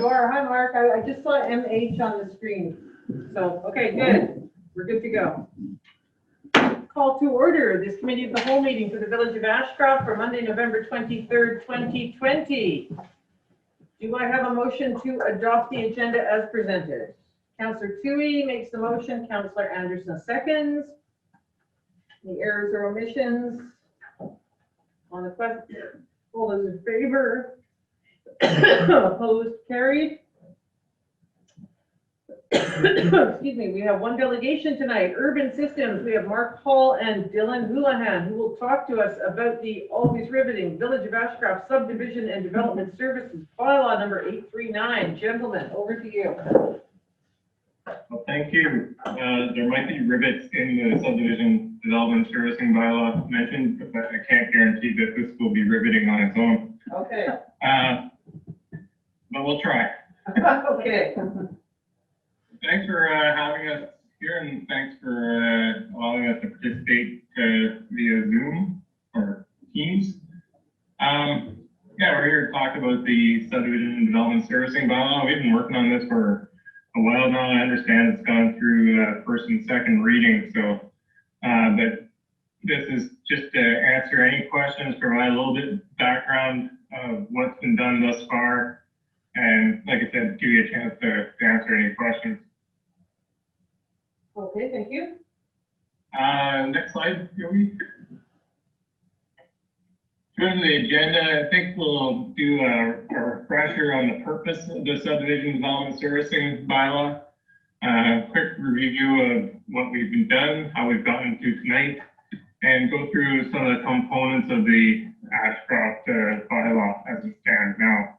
you are. Hi, Mark. I just saw MH on the screen. So, okay, good. We're good to go. Call to order this committee of the whole meeting for the Village of Ashcroft for Monday, November 23rd, 2020. Do I have a motion to adopt the agenda as presented? Councillor Toohey makes the motion. Councillor Anderson seconds. Any errors or omissions on the question? All those in favor? Opposed? Carried. Excuse me. We have one delegation tonight. Urban Systems. We have Mark Hall and Dylan Houlihan, who will talk to us about the always riveting Village of Ashcroft Subdivision and Development Services bylaw number 839. Gentlemen, over to you. Well, thank you. There might be rivets in the subdivision development servicing bylaw mentioned, but I can't guarantee that this will be riveting on its own. Okay. But we'll try. Okay. Thanks for having us here, and thanks for allowing us to participate via Zoom or Teams. Yeah, we're here to talk about the subdivision and development servicing bylaw. We've been working on this for a while now. I understand it's gone through first and second reading, so but this is just to answer any questions, provide a little bit of background of what's been done thus far, and like I said, give you a chance to answer any questions. Okay, thank you. Next slide, Joey. Go to the agenda. I think we'll do a refresher on the purpose of the subdivision development servicing bylaw. Quick review of what we've done, how we've gotten to tonight, and go through some of the components of the Ashcroft bylaw as it stands now.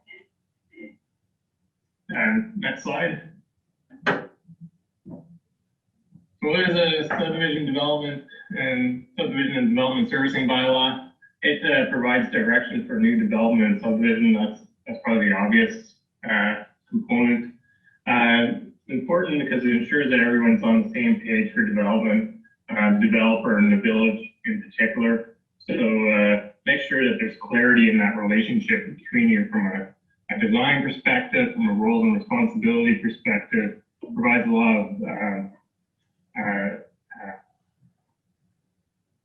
And next slide. So what is a subdivision development and development servicing bylaw? It provides direction for new development and subdivision. That's probably the obvious component. Important because it ensures that everyone's on the same page for development, developer and the village in particular. So make sure that there's clarity in that relationship between you from a design perspective, from a role and responsibility perspective. It provides a lot of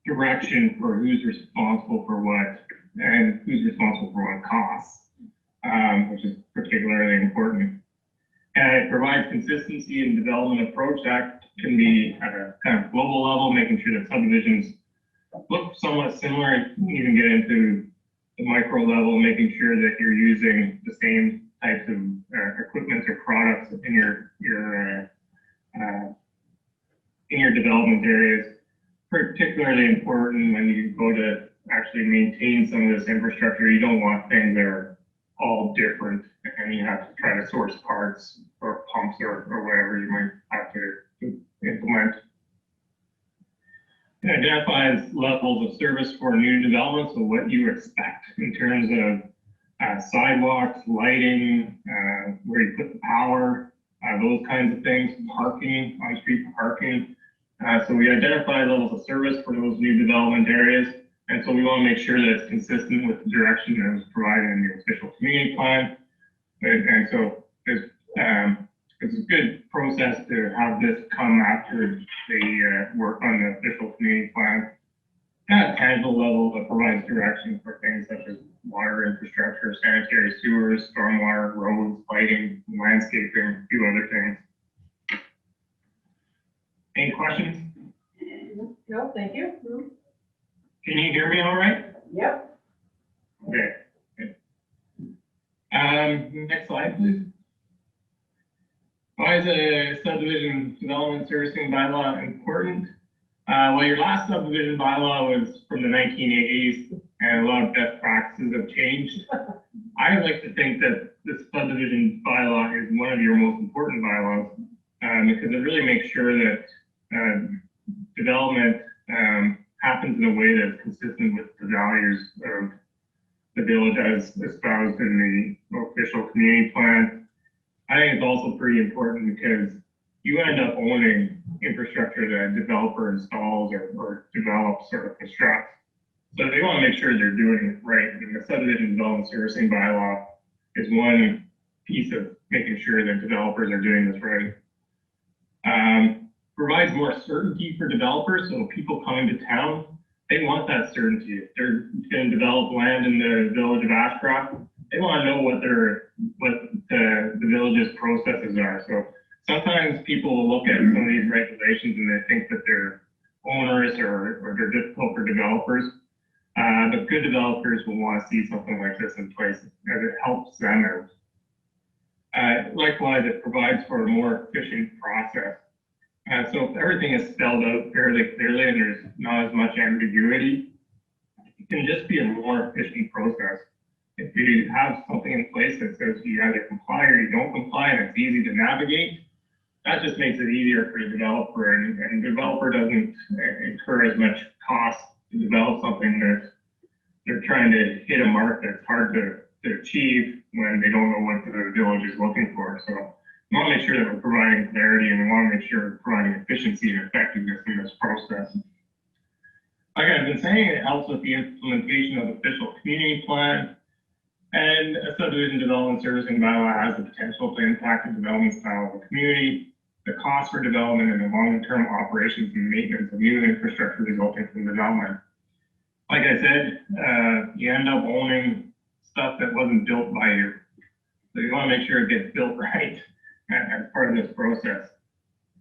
direction for who's responsible for what and who's responsible for what costs, which is particularly important. And it provides consistency in development approach. That can be at a kind of global level, making sure that subdivisions look somewhat similar. You can even get into the micro level, making sure that you're using the same types of equipment or products in your development areas. Particularly important when you go to actually maintain some of this infrastructure. You don't want things that are all different and you have to try to source parts or pumps or whatever you might have to implement. It identifies levels of service for new developments, so what you expect in terms of sidewalks, lighting, where you put the power, those kinds of things, parking, on-street parking. So we identify levels of service for those new development areas, and so we want to make sure that it's consistent with the direction that was provided in the official community plan. And so it's a good process to have this come after they work on the official community plan at a tangible level that provides direction for things such as water infrastructure, sanitary sewers, stormwater, roads, lighting, landscaping, a few other things. Any questions? No, thank you. Can you hear me all right? Yep. Okay. Next slide, please. Why is a subdivision development servicing bylaw important? Well, your last subdivision bylaw was from the 1980s, and a lot of best practices have changed. I like to think that the subdivision bylaw is one of your most important bylaws because it really makes sure that development happens in a way that's consistent with the values of the village as espoused in the official community plan. I think it's also pretty important because you end up owning infrastructure that a developer installs or develops or constructs. So they want to make sure they're doing it right. And the subdivision development servicing bylaw is one piece of making sure that developers are doing this right. Provides more certainty for developers, so people coming to town, they want that certainty. If they're going to develop land in the village of Ashcroft, they want to know what the village's processes are. So sometimes people will look at some of these regulations and they think that they're onerous or they're difficult for developers. But good developers will want to see something like this in place as it helps them out. Likewise, it provides for a more efficient process. So if everything is spelled out fairly clearly and there's not as much ambiguity, it can just be a more efficient process. If you have something in place that says you either comply or you don't comply and it's easy to navigate, that just makes it easier for the developer, and the developer doesn't incur as much cost to develop something that they're trying to hit a mark that's hard to achieve when they don't know what the village is looking for. So we want to make sure that we're providing clarity, and we want to make sure we're providing efficiency and effectiveness in this process. Like I've been saying, it helps with the implementation of the official community plan, and a subdivision development servicing bylaw has the potential to impact the development style of the community, the cost for development, and the long-term operations and maintenance of new infrastructure resulting from development. Like I said, you end up owning stuff that wasn't built by you. So you want to make sure it gets built right as part of this process.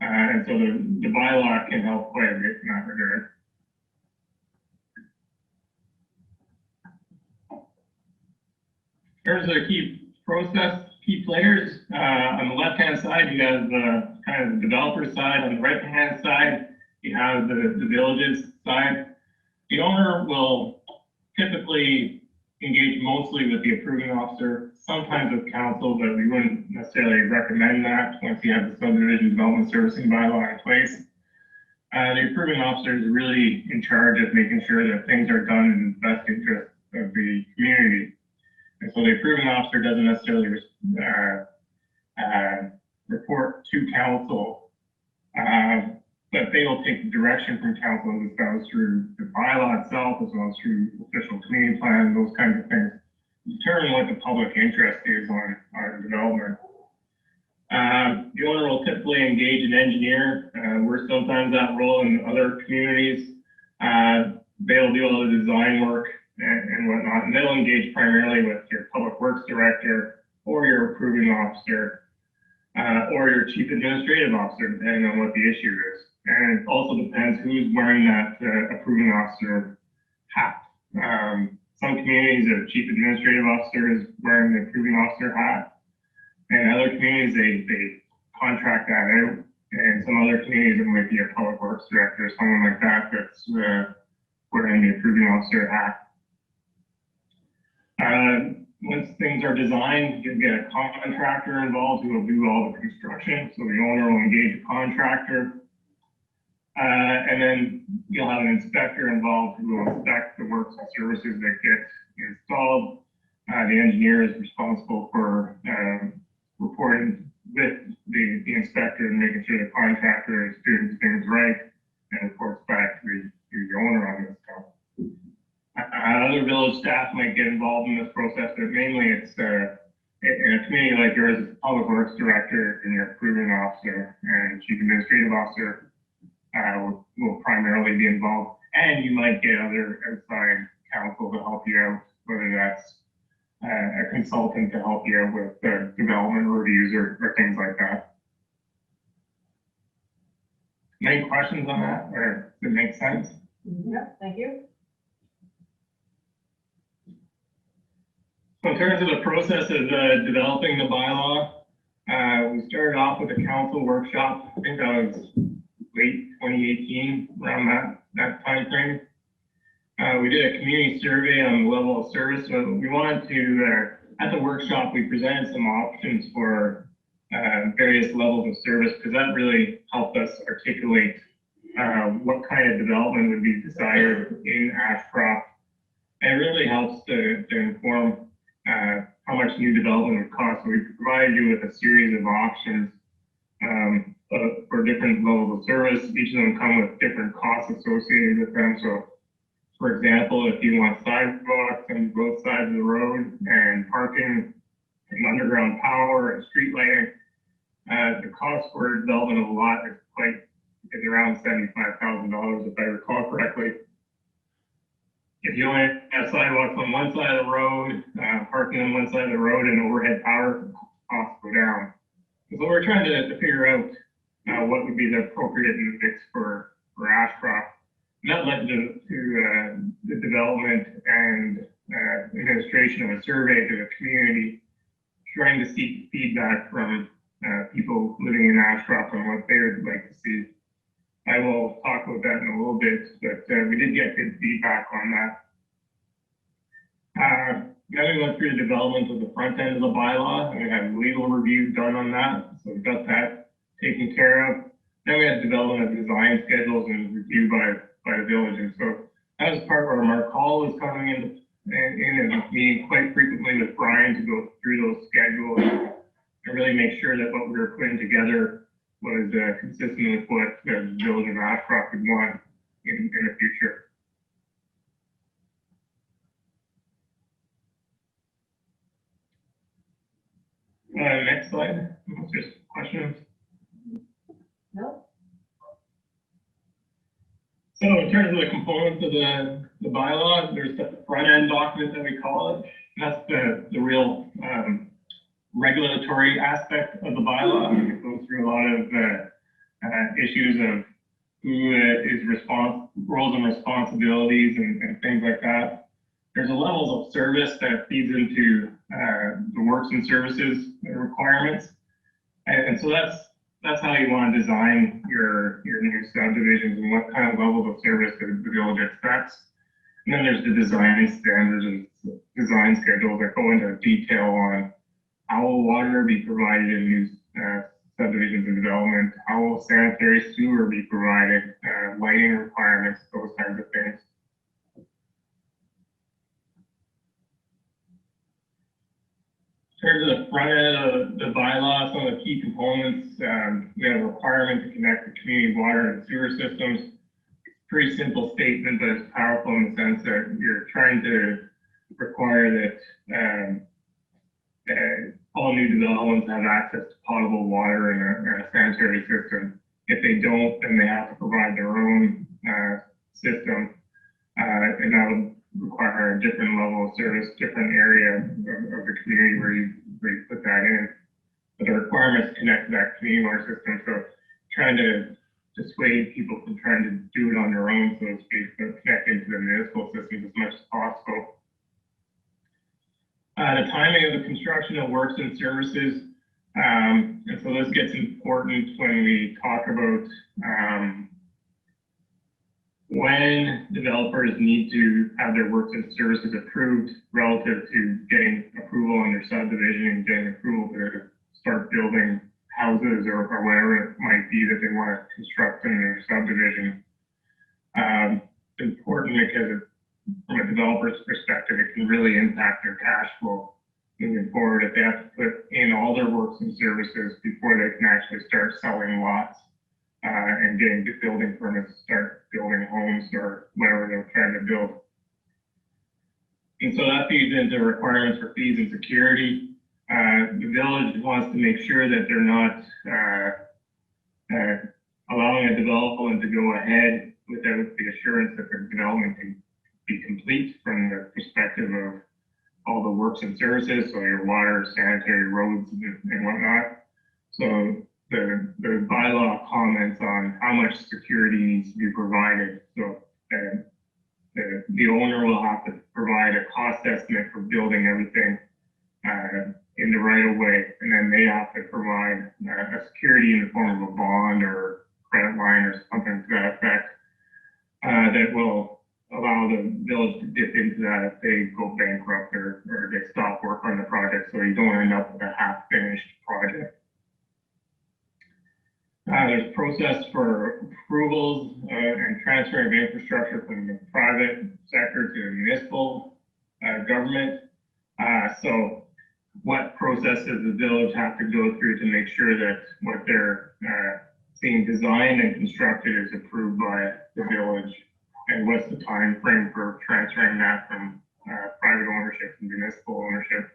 And so the bylaw can help quite a bit in that regard. In terms of the key players, on the left-hand side, you have the kind of the developer side. On the right-hand side, you have the village's side. The owner will typically engage mostly with the approving officer, sometimes with council, but we wouldn't necessarily recommend that once you have the subdivision development servicing bylaw in place. The approving officer is really in charge of making sure that things are done in the best interest of the community. And so the approving officer doesn't necessarily report to council, but they will take direction from council as well as through the bylaw itself, as well as through official community plan, those kinds of things, determine what the public interest is on development. The owner will typically engage an engineer. We're sometimes that role in other communities. They'll do all the design work and whatnot, and they'll engage primarily with your public works director or your approving officer or your chief administrative officer, depending on what the issue is. And it also depends who's wearing that approving officer hat. Some communities, the chief administrative officer is wearing the approving officer hat, and other communities, they contract that out. And some other communities, it might be a public works director or someone like that that's wearing the approving officer hat. Once things are designed, you get a contractor involved who will do all the construction. So the owner will engage a contractor. And then you'll have an inspector involved who will inspect the works and services that get installed. The engineer is responsible for reporting with the inspector and making sure the contractor is doing things right and reports back to the owner on this stuff. Other village staff might get involved in this process, but mainly it's in a community like yours, it's public works director and your approving officer and chief administrative officer will primarily be involved. And you might get other outside counsel to help you out, whether that's a consultant to help you out with development reviews or things like that. Any questions on that, or does it make sense? Yep, thank you. So in terms of the process of developing the bylaw, we started off with a council workshop. I think that was late 2018, around that time frame. We did a community survey on the level of service. So we wanted to, at the workshop, we presented some options for various levels of service, because that really helped us articulate what kind of development would be desired in Ashcroft. And it really helps to inform how much new development would cost. So we provided you with a series of options for different levels of service. Each of them come with different costs associated with them. So, for example, if you want sidewalks on both sides of the road and parking and underground power and street lighting. The cost for development of a lot is around $75,000, if I recall correctly. If you only have sidewalks on one side of the road, parking on one side of the road, and overhead power, costs go down. So we're trying to figure out what would be the appropriate mix for Ashcroft. And that led to the development and administration of a survey to the community, trying to seek feedback from people living in Ashcroft on what they would like to see. I will talk about that in a little bit, but we did get good feedback on that. Then we went through the development of the front end of the bylaw, and we had legal review done on that, so we got that taken care of. Then we had development of design schedules and review by the village, and so that was part where Mark Hall was coming in and meeting quite frequently with Brian to go through those schedules and really make sure that what we were putting together was consistent with what the village of Ashcroft would want in the future. Next slide. Just questions. No. So in terms of the components of the bylaw, there's the front end document that we call it. That's the real regulatory aspect of the bylaw. It goes through a lot of issues of who is roles and responsibilities and things like that. There's a levels of service that feeds into the works and services requirements. And so that's how you want to design your new subdivisions and what kind of levels of service the village expects. And then there's the design standards and design schedules that go into detail on how will water be provided in new subdivisions and development, how will sanitary sewer be provided, lighting requirements, those kinds of things. In terms of the front end of the bylaw, some of the key components, we have a requirement to connect the community water and sewer systems. Pretty simple statement, but it's powerful in the sense that you're trying to require that all new developments have access to potable water and a sanitary system. If they don't, then they have to provide their own system, and that would require a different level of service, different area of the community where you put that in. But the requirements connect to that community water system, so trying to dissuade people from trying to do it on their own, so to speak, but connect into the municipal systems as much as possible. The timing of the construction of works and services, and so this gets important when we talk about when developers need to have their works and services approved relative to getting approval on their subdivision and getting approval to start building houses or whatever it might be that they want to construct in their subdivision. It's important because from a developer's perspective, it can really impact their cash flow moving forward if they have to put in all their works and services before they can actually start selling lots and getting the building permits to start building homes or whatever they're trying to build. And so that feeds into requirements for fees and security. The village wants to make sure that they're not allowing a development to go ahead without the assurance that the development can be complete from the perspective of all the works and services, so your water, sanitary, roads, and whatnot. So the bylaw comments on how much security needs to be provided. So the owner will have to provide a cost estimate for building everything in the right of way, and then they have to provide a security in the form of a bond or credit line or something to that effect that will allow the village to dip into that if they go bankrupt or they stop work on the project, so you don't end up with a half-finished project. There's process for approvals and transfer of infrastructure from the private sector to the municipal government. So what process does the village have to go through to make sure that what they're seeing designed and constructed is approved by the village? And what's the time frame for transferring that from private ownership to municipal ownership?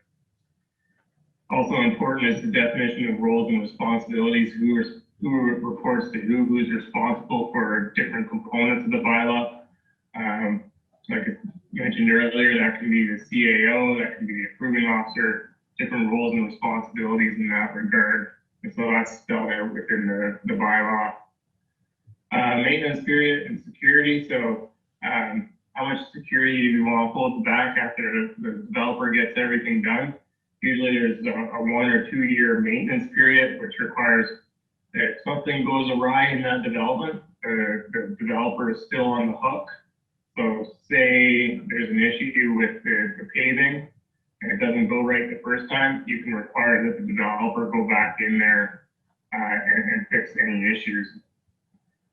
Also important is the definition of roles and responsibilities, who reports to who's responsible for different components of the bylaw. Like I mentioned earlier, that can be the CAO, that can be the approving officer, different roles and responsibilities in that regard. And so that's spelled out within the bylaw. Maintenance period and security. So how much security do you want to hold back after the developer gets everything done? Usually there's a 1 or 2 year maintenance period, which requires that if something goes awry in that development, the developer is still on the hook. So say there's an issue with the paving and it doesn't go right the first time, you can require that the developer go back in there and fix any issues.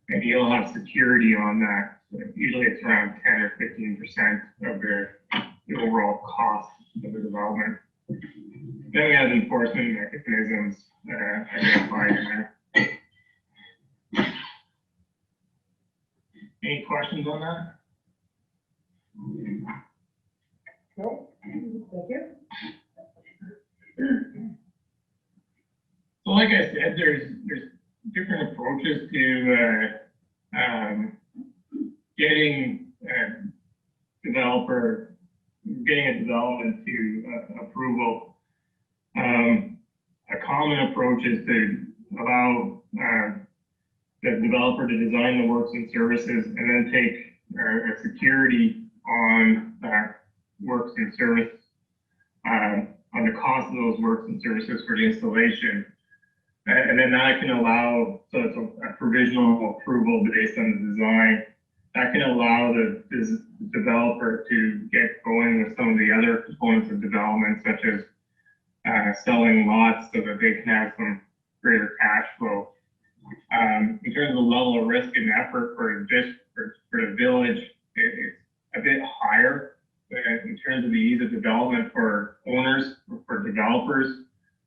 And you'll have security on that. So usually it's around 10 or 15% of the overall cost of the development. Then we have enforcement mechanisms identified in there. Any questions on that? No, thank you. So like I said, there's different approaches to getting a development to approval. A common approach is to allow the developer to design the works and services and then take a security on that works and service, on the cost of those works and services for the installation. And then that can allow, so it's a provisional approval based on the design. That can allow the developer to get going with some of the other components of development, such as selling lots so that they can have some greater cash flow. In terms of the level of risk and effort for the village, it's a bit higher in terms of the ease of development for owners, for developers.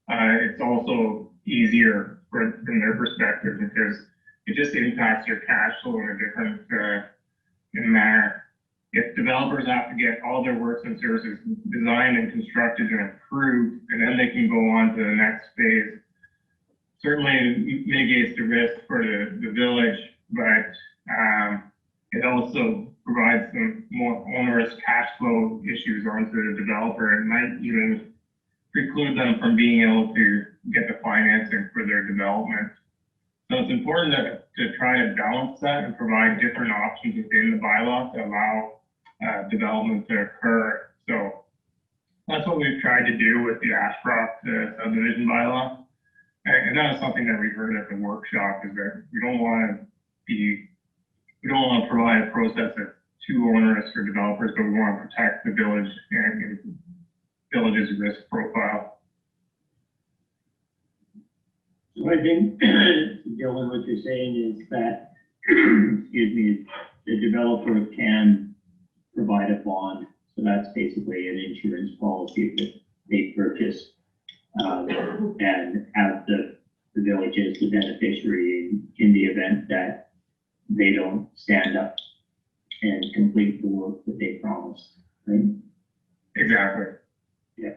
It's also easier from their perspective because it just impacts their cash flow in a different manner. If developers have to get all their works and services designed and constructed and approved, and then they can go on to the next phase, certainly mitigates the risk for the village, but it also provides some more onerous cash flow issues onto the developer. It might even preclude them from being able to get the financing for their development. So it's important to try to balance that and provide different options within the bylaw to allow development to occur. So that's what we've tried to do with the Ashcroft subdivision bylaw. And that was something that we heard at the workshop, is that we don't want to provide a process that's too onerous for developers, but we want to protect the village and the village's risk profile. So I think, Dylan, what you're saying is that, excuse me, the developer can provide a bond. So that's basically an insurance policy that they purchase and have the village as the beneficiary in the event that they don't stand up and complete the work that they promised, right? Exactly. Yeah.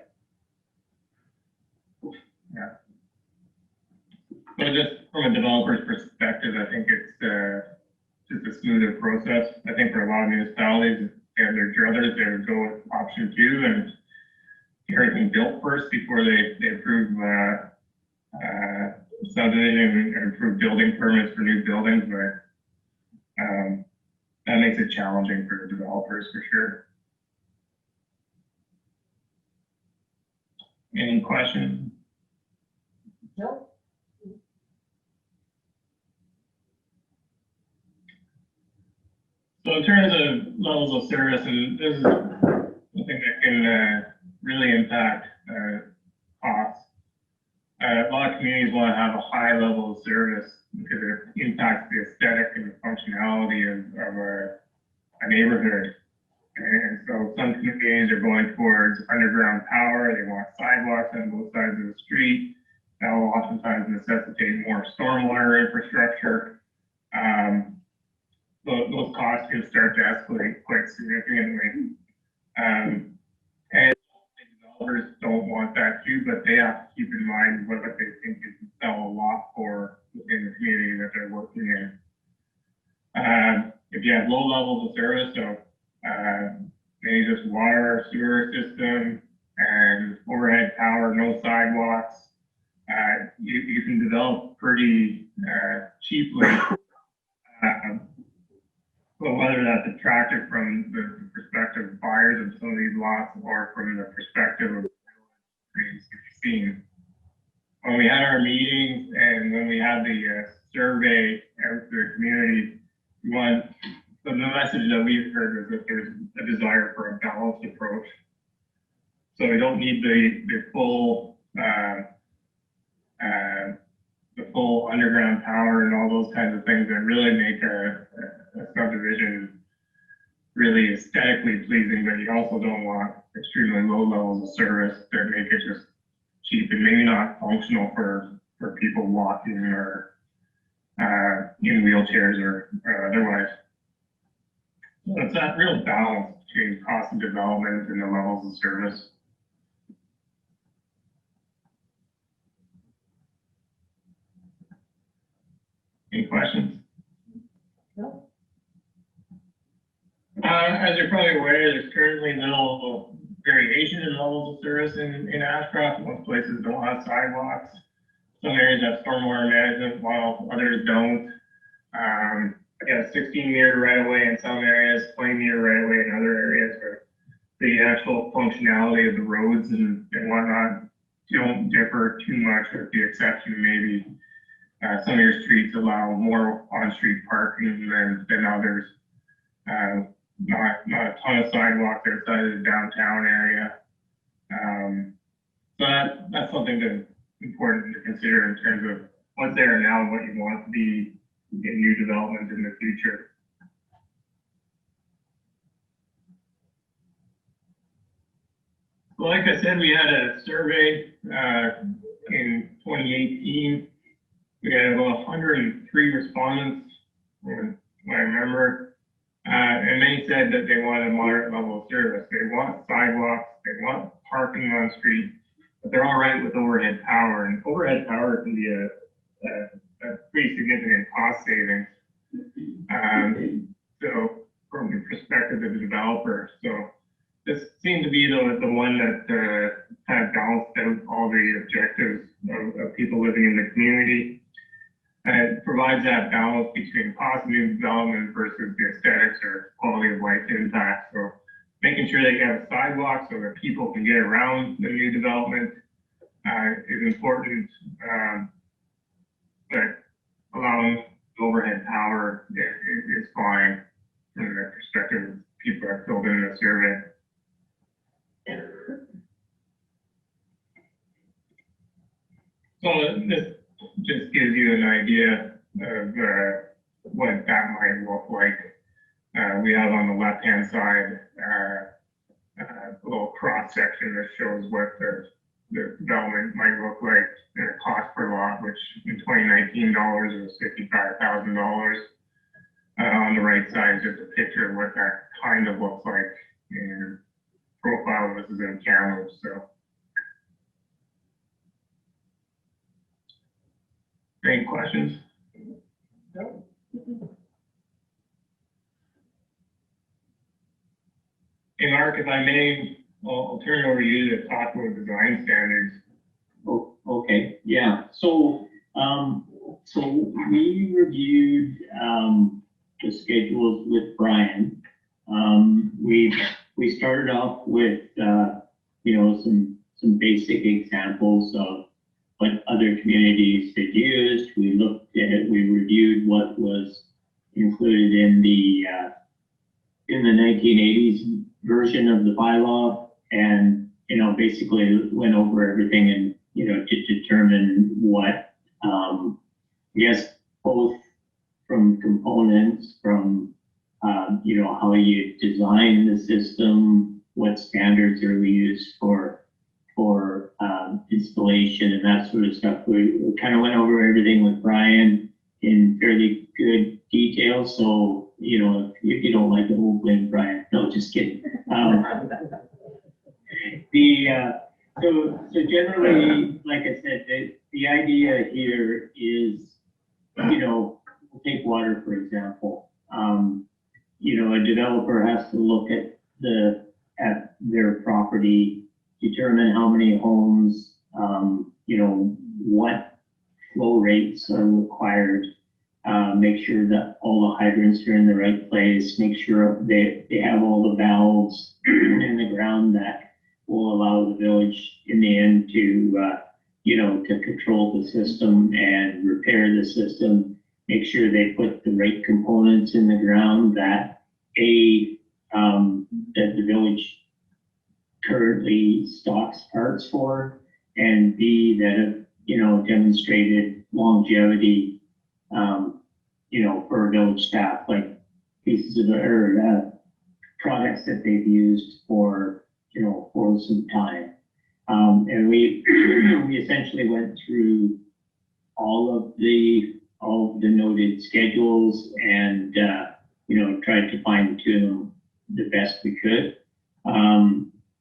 Yeah. So just from a developer's perspective, I think it's just a smoother process. I think for a lot of municipalities and their druthers, they would go with option 2 and get everything built first before they approve subdivision and approve building permits for new buildings, but that makes it challenging for the developers for sure. Any questions? No. So in terms of levels of service, and this is something that can really impact costs. A lot of communities want to have a high level of service because it impacts the aesthetic and the functionality of a neighborhood. And so some communities are going towards underground power. They want sidewalks on both sides of the street. That will oftentimes necessitate more stormwater infrastructure. Those costs can start to escalate quite significantly. And developers developers don't want that too, but they have to keep in mind what they think is sell a lot for within the community that they're working in. If you have low levels of service, so maybe just water, sewer system, and overhead power, no sidewalks, you can develop pretty cheaply. But whether that's attractive from the perspective of buyers of some of these lots or from the perspective of 16. When we had our meetings and when we had the survey out to the community, the message that we've heard is that there's a desire for a balanced approach. So we don't need the full underground power and all those kinds of things that really make a subdivision really aesthetically pleasing, but you also don't want extremely low levels of service that make it just cheap and maybe not functional for people walking or in wheelchairs or otherwise. So it's that real balance between cost of development and the levels of service. Any questions? No. As you're probably aware, there's currently little variation in levels of service in Ashcroft. Most places don't have sidewalks. Some areas have stormwater management while others don't. Yeah, 16-meter right of way in some areas, 20-meter right of way in other areas where the actual functionality of the roads and whatnot don't differ too much, with the exception of maybe some of your streets allow more on-street parking than others. Not a ton of sidewalks outside of the downtown area. So that's something important to consider in terms of what's there now and what you want to be in new development in the future. Well, like I said, we had a survey in 2018. We had about 103 respondents, when I remember, and they said that they want a moderate level of service. They want sidewalks, they want parking on street, but they're all right with overhead power. And overhead power can be a pretty significant cost savings. So from the perspective of the developer, so this seemed to be the one that kind of balanced out all the objectives of people living in the community. It provides that balance between cost of new development versus the aesthetics or quality of life impact. So making sure that you have a sidewalk so that people can get around the new development is important, but allowing overhead power is fine from the perspective of people that filled in the survey. So this just gives you an idea of what that might look like. We have on the left-hand side a little cross section that shows what the development might look like in a cost per lot, which in 2019 dollars was $55,000. On the right side is just a picture of what that kind of looks like in profile. This is in Kamloops, so. Any questions? No. Hey, Mark, if I may, I'll turn it over to you to talk about design standards. Oh, okay, yeah. So we reviewed the schedules with Brian. We started off with some basic examples of what other communities had used. We looked at it, we reviewed what was included in the 1980s version of the bylaw, and basically went over everything and to determine what yes, both from components, from how you design the system, what standards are we used for installation and that sort of stuff. We kind of went over everything with Brian in fairly good detail. So, if you don't like it, we'll blame Brian. No, just kidding. So generally, like I said, the idea here is, we'll take water, for example. A developer has to look at their property, determine how many homes, what flow rates are required, make sure that all the hydrants are in the right place, make sure they have all the valves in the ground that will allow the village in the end to control the system and repair the system, make sure they put the right components in the ground that that the village currently stocks parts for, and B, that have, demonstrated longevity, for village staff, like pieces of, products that they've used for some time. And we essentially went through all of the noted schedules and, tried to fine tune them the best we could.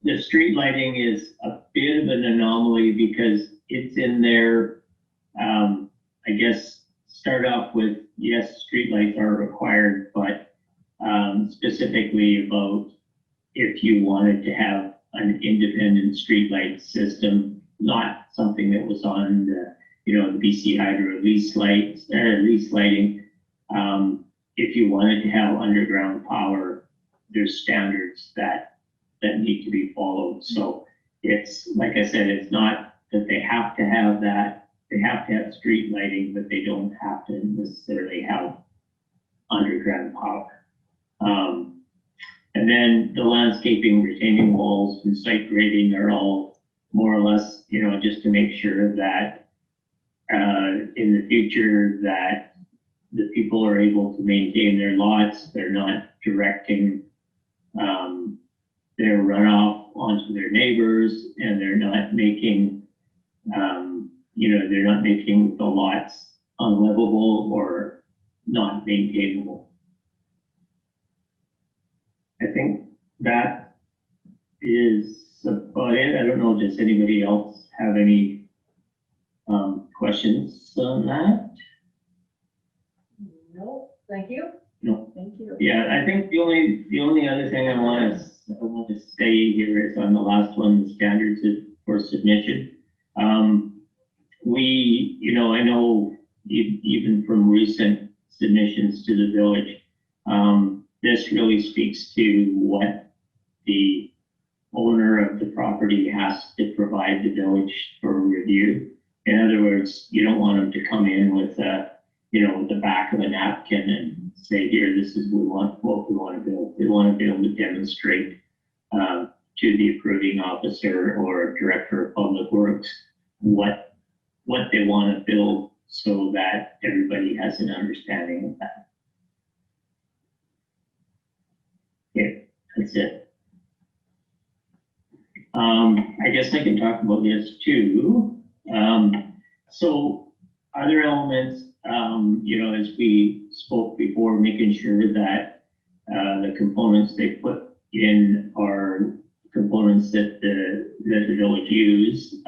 The street lighting is a bit of an anomaly because it's in there, I guess, start off with, yes, street lights are required, but specifically about if you wanted to have an independent street light system, not something that was on the BC Hydro lease lighting. If you wanted to have underground power, there's standards that need to be followed. So it's, like I said, it's not that they have to have that. They have to have street lighting, but they don't have to necessarily have underground power. And then the landscaping, retaining walls, and site grading are all more or less, just to make sure that in the future that the people are able to maintain their lots. They're not directing their runoff onto their neighbors, and they're not making, they're not making the lots unlivable or not maintainable. I think that is about it. I don't know, does anybody else have any questions on that? No, thank you. No. Thank you. Yeah, I think the only other thing I want to say here is on the last one, the standards for submission. I know even from recent submissions to the village, this really speaks to what the owner of the property has to provide the village for review. In other words, you don't want them to come in with the back of a napkin and say, here, this is what we want to build. They want to be able to demonstrate to the approving officer or director of public works what they want to build, so that everybody has an understanding of that. Okay, that's it. I guess I can talk about this too. So other elements, as we spoke before, making sure that the components they put in are components that the village use.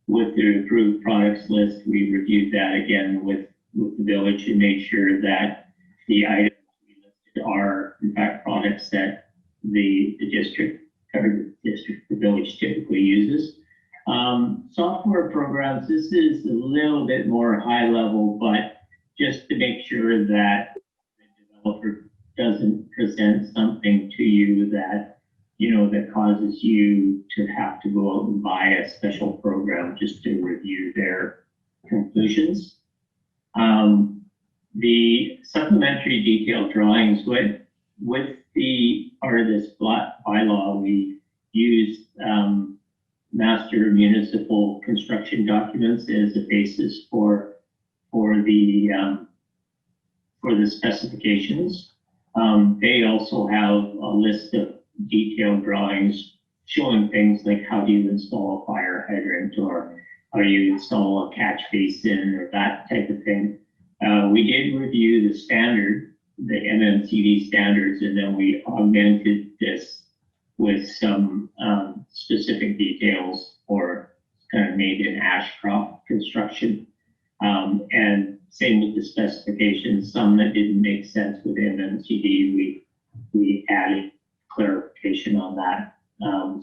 With the approved products list, we reviewed that again with the village and made sure that the items we listed are in fact products that the village typically uses. Software programs, this is a little bit more high level, but just to make sure that the developer doesn't present something to you that that causes you to have to go out and buy a special program just to review their conclusions. The supplementary detailed drawings with the part of this bylaw, we used master municipal construction documents as a basis for the specifications. They also have a list of detailed drawings showing things like how do you install a fire hydrant, or how do you install a catch basin, or that type of thing. We did review the standard, the MMCD standards, and then we augmented this with some specific details made in Ashcroft construction. And same with the specifications, some that didn't make sense within MCD, we added clarification on that,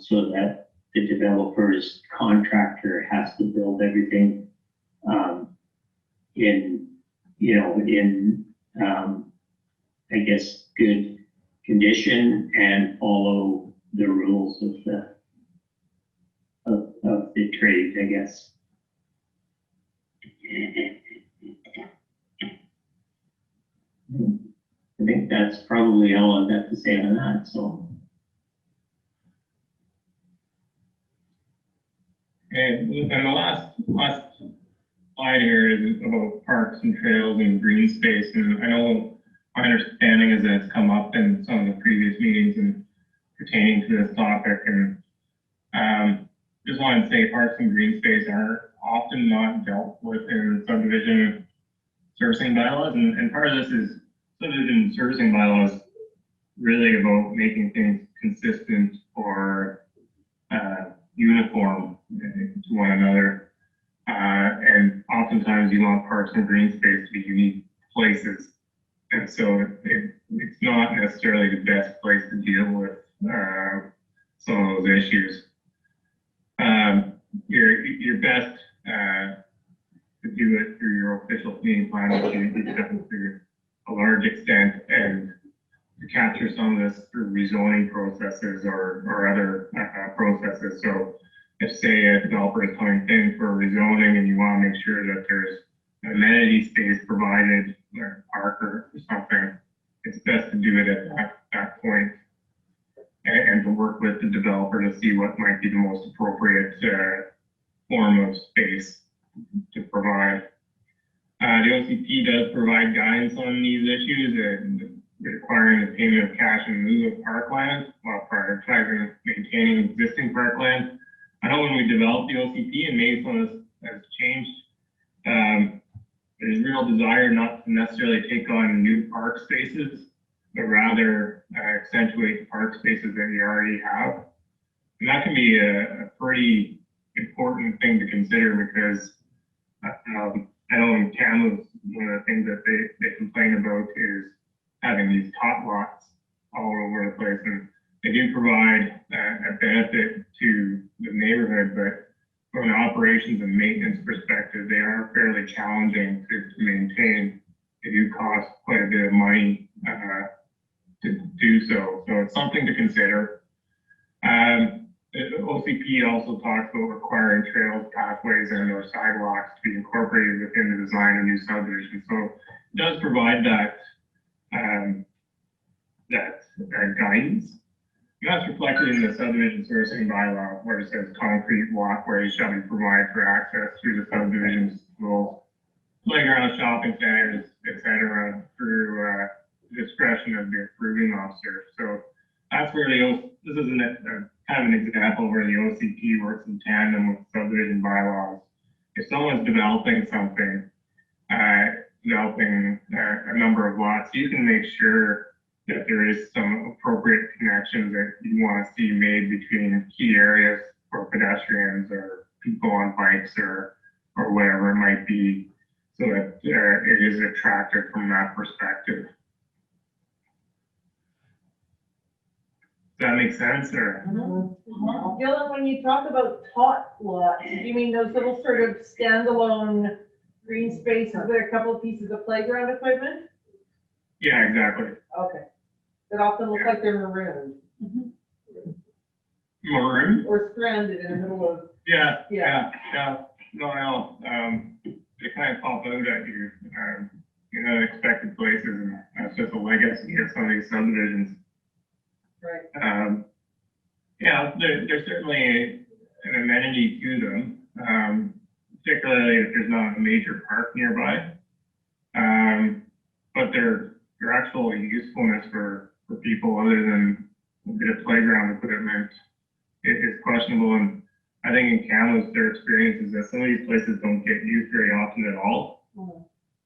so that the developer's contractor has to build everything in, I guess, good condition and follow the rules of the trade, I guess. I think that's probably all I've got to say on that, so. And the last slide here is about parks and trails and green space. And I know my understanding is that it's come up in some of the previous meetings and pertaining to this topic. And just wanted to say parks and green space are often not dealt with in subdivision servicing bylaws. And part of this is subdivision servicing bylaws really about making things consistent or uniform to one another. And oftentimes you want parks and green space to be unique places. And so it's not necessarily the best place to deal with some of those issues. Your best to do it through your official meeting plan, which you've done to a large extent, and to capture some of this through rezoning processes or other processes. So if, say, a developer is coming in for rezoning and you want to make sure that there's amenity space provided, or a park or something, it's best to do it at that point, and to work with the developer to see what might be the most appropriate form of space to provide. The OCP does provide guidance on these issues, requiring the payment of cash in lieu of parkland while prioritizing maintaining existing parkland. I know when we developed the OCP, and maybe some of this has changed, there's real desire not to necessarily take on new park spaces, but rather accentuate the park spaces that you already have. And that can be a pretty important thing to consider, because I know in Kamloops, one of the things that they complain about is having these tot lots all over the place, and they do provide a benefit to the neighborhood, but from an operations and maintenance perspective, they are fairly challenging to maintain. They do cost quite a bit of money to do so. So it's something to consider. The OCP also talks about requiring trails, pathways, and or sidewalks to be incorporated within the design of new subdivisions. So it does provide that guidance. And that's reflected in the subdivision servicing bylaw, where it says concrete walkways shall be provided for access through the subdivision, schools, playgrounds, shopping centers, etc., through discretion of the approving officer. So that's where this is kind of an example where the OCP works in tandem with subdivision bylaws. If someone's developing something, developing a number of lots, you can make sure that there is some appropriate connections that you want to see made between key areas for pedestrians or people on bikes or whatever it might be, so that it is attractive from that perspective. Does that make sense? Or Dylan, when you talk about tot lots, do you mean those little sort of standalone green spaces with a couple of pieces of playground equipment? yeah, exactly. Okay. That often look like they're marooned. Maroon? Or stranded in the middle of. Yeah. No. They kind of pop out at you in unexpected places, and that's just a legacy of some of these subdivisions. Right. Yeah, there's certainly an amenity to them, particularly if there's not a major park nearby. But their actual usefulness for people other than a bit of playground equipment is questionable. And I think in Kamloops, their experience is that some of these places don't get used very often at all. Mm-hmm.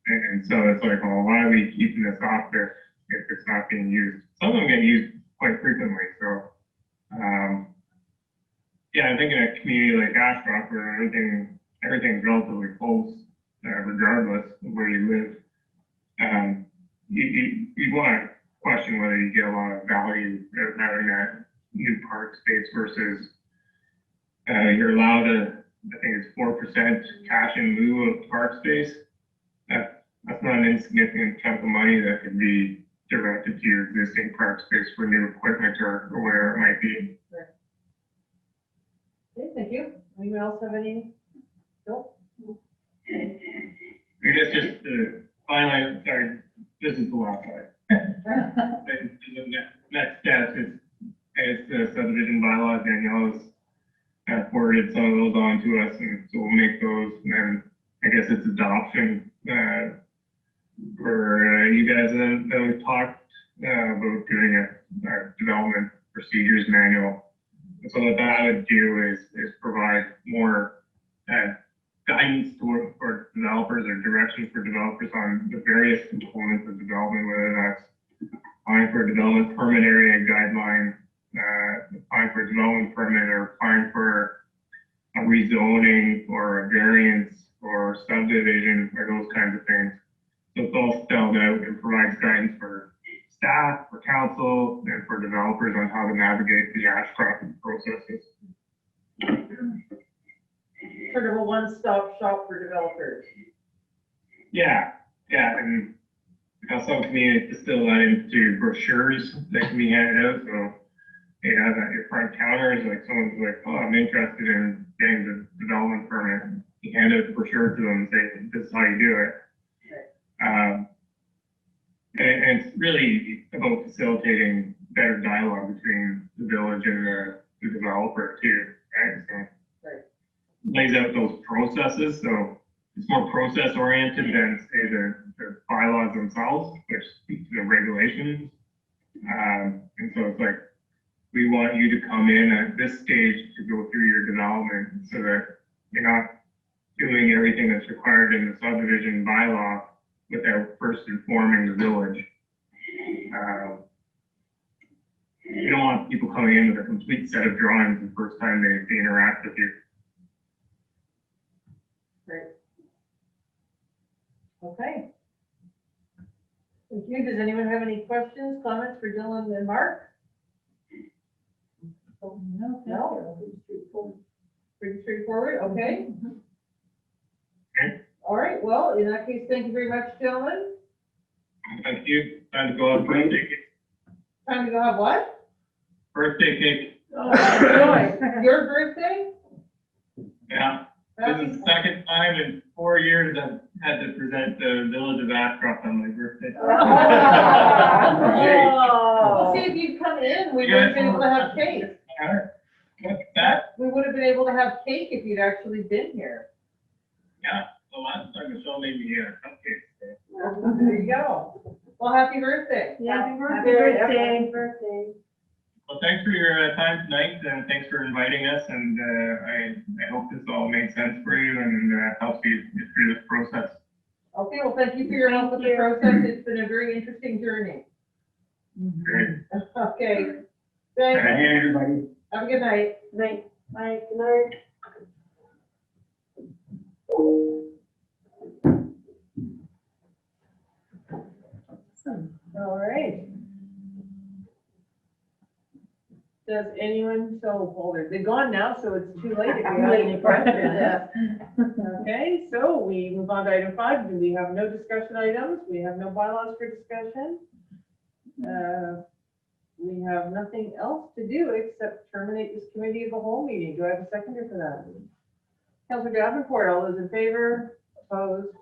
And so it's like, well, why are we keeping this off if it's not being used? Some of them get used quite frequently. So Yeah, I think in a community like Ashcroft where everything's relatively close, regardless of where you live, you want to question whether you get a lot of value out of having that new park space versus you're allowed I think it's 4% cash in lieu of park space. That's not an insignificant chunk of money that could be directed to your existing park space for new equipment or where it might be. Okay, thank you. Anyone else have any? No? I guess just finally, sorry, this is the last slide. The next step is, the subdivision bylaws. Danielle has forwarded some of those on to us, and so we'll make those, and then I guess it's adoption for you guys. And then we talked about doing a development procedures manual. And so what that would do is provide more guidance for developers or direction for developers on the various components of development, whether that's applying for a development permit area guideline, applying for a development permit, or applying for a rezoning or a variance or subdivision or those kinds of things. So it's all spelled out and provides guidance for staff, for council, and for developers on how to navigate the Ashcroft processes. Sort of a one-stop shop for developers. Yeah, and some communities distill that into brochures that can be handed out. So you have at your front counters, like someone's like, oh, I'm interested in getting the development permit. You hand out the brochure to them and say, this is how you do it. And it's really about facilitating better dialogue between the village and the developer too, right? So lays out those processes. So it's more process oriented than say the bylaws themselves, which speak to the regulations. And so it's like, we want you to come in at this stage to go through your development so that you're not doing everything that's required in the subdivision bylaw without first informing the village. You don't want people coming in with a complete set of drawings the first time they interact with you. Great. Okay. Thank you. Does anyone have any questions, comments for Dylan and Mark? No? Pretty straightforward, okay. Okay. All right, well, in that case, thank you very much, gentlemen. Thank you. Time to go have birthday cake. Time to go have what? Birthday cake. Oh, joy. Your birthday? Yeah. This is the second time in 4 years I've had to present the Village of Ashcroft on my birthday. Well, see, if you'd come in, we would have been able to have cake. What's that? We would have been able to have cake if you'd actually been here. Yeah, the last time Michelle made me a cupcake. There you go. Well, happy birthday. Happy birthday. Happy birthday. Well, thanks for your time tonight, and thanks for inviting us, and I hope this all made sense for you and helps you get through this process. Okay, well, thank you for your help with the process. It's been a very interesting journey. Great. Okay. Thanks. Hey, everybody. Have a good night. Night. Night. Good night. All right. Does anyone, they're gone now, so it's too late if you have any questions. Okay, so we move on to item 5. Do we have no discussion items? We have no bylaws for discussion. We have nothing else to do except terminate this committee of the whole meeting. Do I have a seconder for that? Councilor Davenport, all those in favor? Opposed?